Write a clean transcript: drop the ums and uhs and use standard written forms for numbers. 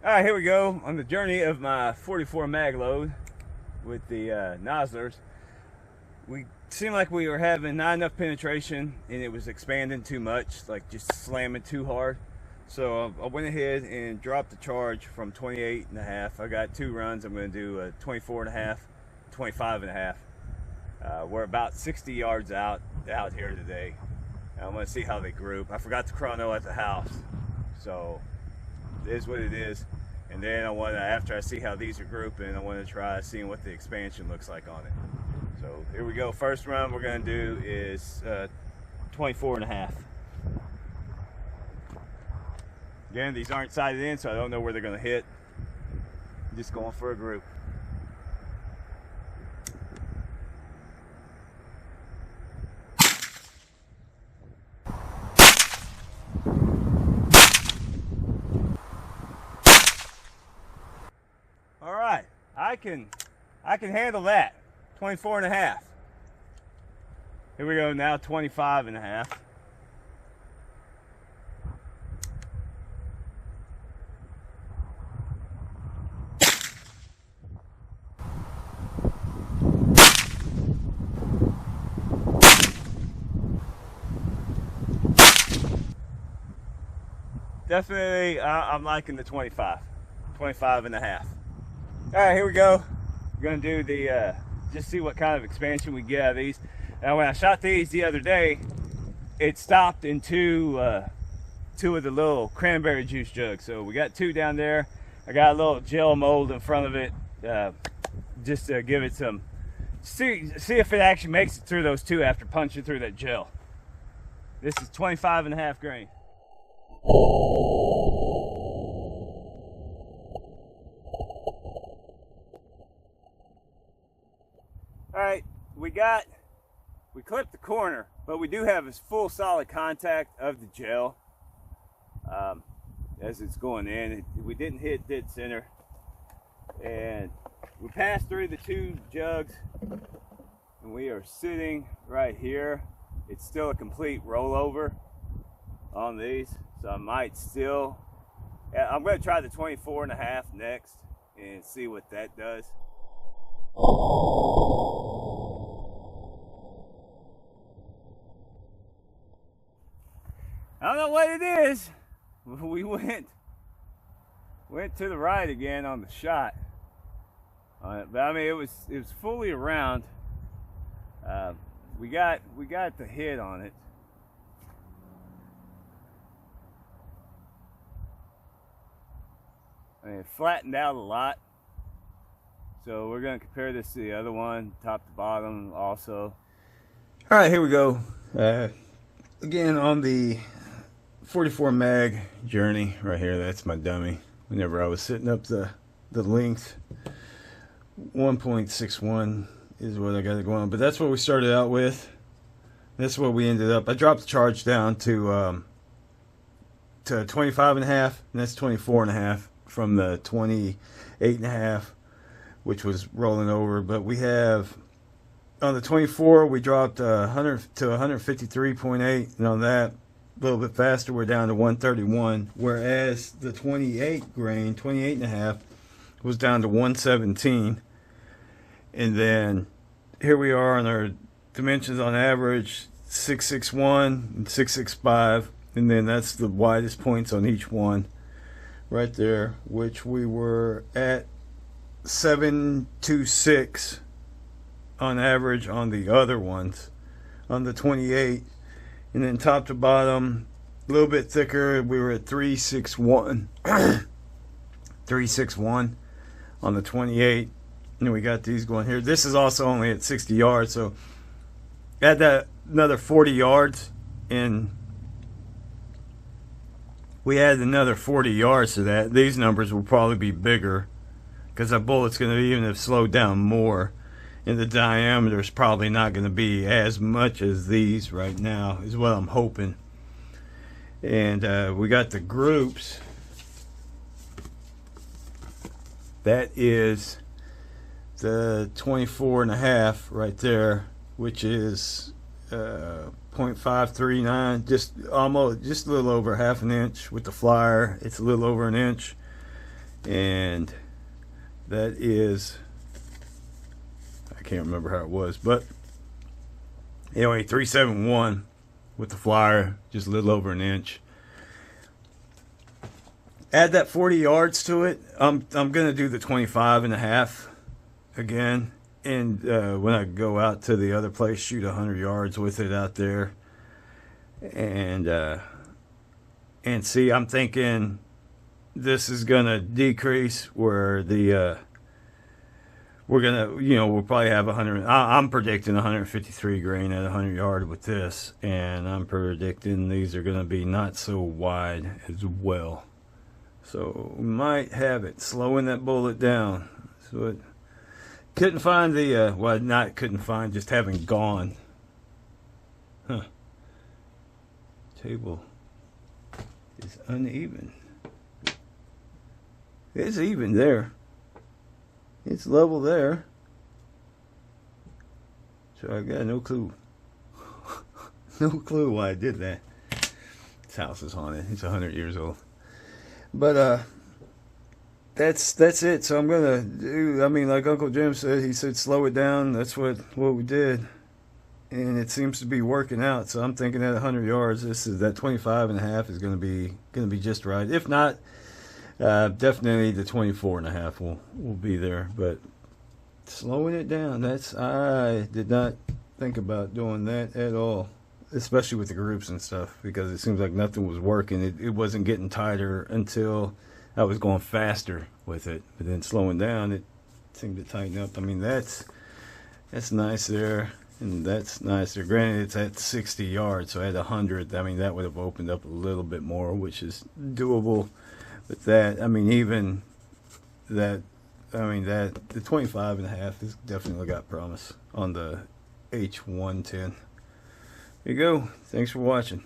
Alright, here we go on the journey of my 44 mag load with the Noslers. We seemed like we were having not enough penetration and it was expanding too much, like just slamming too hard. So I went ahead and dropped the charge from 28 and a half. I got two runs. I'm going to do a 24 and a half, 25 and a half. We're about 60 yards out here today. I'm going to see how they group. I forgot the chrono at the house, so it is what it is. And then I want to, after I see how these are grouping, I want to try seeing what the expansion looks like on it. So here we go. First run we're going to do is 24 and a half. Again, these aren't sighted in, so I don't know where they're going to hit. I'm just going for a group. All right, I can handle that. 24 and a half. Here we go now, 25 and a half. Definitely, I'm liking the 25 and a half. All right, here we go. We're gonna do the, just see what kind of expansion we get out of these. Now, when I shot these the other day, it stopped in two of the little cranberry juice jugs. So we got two down there. I got a little gel mold in front of it, just to give it some, see if it actually makes it through those two after punching through that gel. This is 25 and a half grain. Alright, we clipped the corner, but we do have a full solid contact of the gel as it's going in. We didn't hit dead center, and we passed through the two jugs and we are sitting right here. It's still a complete rollover on these, so I might still, I'm going to try the 24 and a half next and see what that does. I don't know what it is. We went to the right again on the shot, but I mean it was fully around. We got the hit on it. I mean, it flattened out a lot. So we're going to compare this to the other one, top to bottom also. All right, here we go. Again, on the 44 mag journey right here, that's my dummy. Whenever I was setting up the length, 1.61 is what I got it going on. But that's what we started out with. That's what we ended up. I dropped the charge down to 25 and a half, and that's 24 and a half from the 28 and a half, which was rolling over. But we have, on the 24, we dropped 100 to 153.8, and on that, a little bit faster, we're down to 131, whereas the 28 grain, 28 and a half, was down to 117. And then here we are on our dimensions on average, 661 and 665, and then that's the widest points on each one right there, which we were at 726 on average on the other ones, on the 28. And then top to bottom, a little bit thicker, we were at 361 361 on the 28. And then we got these going here. This is also only at 60 yards, so add that another 40 yards, and we add another 40 yards to that. These numbers will probably be bigger because that bullet's going to even have slowed down more, and the diameter is probably not going to be as much as these right now, is what I'm hoping. And we got the groups. That is the 24 and a half right there, which is 0.539, just a little over half an inch. With the flyer, it's a little over an inch. and that is, I can't remember how it was, but anyway, 371 with the flyer, just a little over an inch. Add that 40 yards to it. I'm gonna do the 25.5 again, and when I go out to the other place, shoot 100 yards with it out there, and see. I'm thinking this is gonna decrease where the we're gonna, we'll probably have 100. I'm predicting 153 grain at 100 yard with this, and I'm predicting these are gonna be not so wide as well. So we might have it slowing that bullet down. So it couldn't find the well, not couldn't find, just haven't gone. Huh. Table is uneven. It's even there. It's level there. So I got no clue. No clue why I did that. This house is haunted. It's 100 years old. But that's it. So I'm gonna do, I mean, like Uncle Jim said, he said slow it down. That's what we did, and it seems to be working out. So I'm thinking at 100 yards, that 25.5 is gonna be just right. If not, definitely the 24.5 will be there. But slowing it down, I did not think about doing that at all, especially with the groups and stuff, because it seems like nothing was working. It wasn't getting tighter until I was going faster with it, but then slowing down, it seemed to tighten up. I mean, that's nice there, and that's nice there. Granted, it's at 60 yards, so at 100, I mean, that would have opened up a little bit more, which is doable. But that, I mean, even that, I mean, that the 25.5 has definitely got promise on the H110. There you go. Thanks for watching.